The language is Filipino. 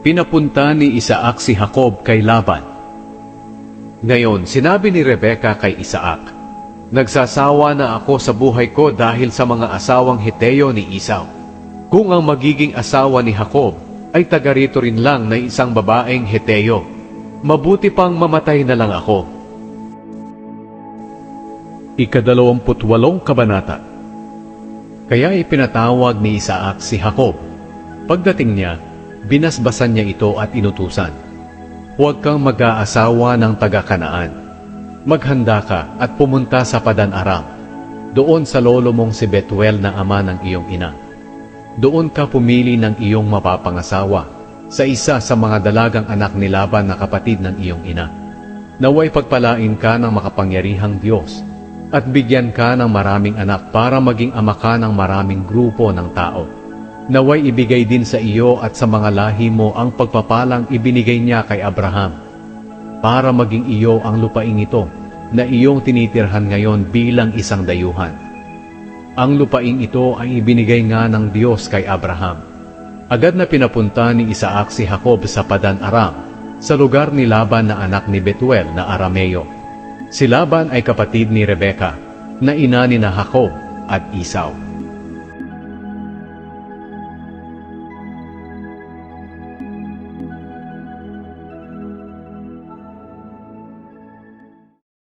Pinapunta ni Isaac si Jacob kay Laban. Ngayon, sinabi ni Rebeka kay Isaac, "Nagsasawa na ako sa buhay ko dahil sa mga asawang Heteo ni Esau. Kung ang magiging asawa ni Jacob ay taga rito rin lang na isang babaeng Heteo, mabuti pang mamatay na lang ako." Ika-28 kabanata. Kaya ipinatawag ni Isaac si Jacob. Pagdating niya, binasbasan niya ito at inutusan, "Huwag kang mag-aasawa ng taga-Kanaan. Maghanda ka at pumunta sa Padan-aram, doon sa lolo mong si Betuel na ama ng iyong ina. Doon ka pumili ng iyong mapapangasawa sa isa sa mga dalagang anak ni Laban na kapatid ng iyong ina. Naway pagpalain ka ng makapangyarihang Diyos at bigyan ka ng maraming anak para maging ama ka ng maraming grupo ng tao. Naway ibigay din sa iyo at sa mga lahi mo ang pagpapalang ibinigay niya kay Abraham, para maging iyo ang lupaing ito na iyong tinitirhan ngayon bilang isang dayuhan. Ang lupaing ito ay ibinigay nga ng Diyos kay Abraham." Agad na pinapunta ni Isaac si Jacob sa Padan-aram, sa lugar ni Laban na anak ni Betuel na Arameo. Si Laban ay kapatid ni Rebeka, na ina ni Jacob at Esau.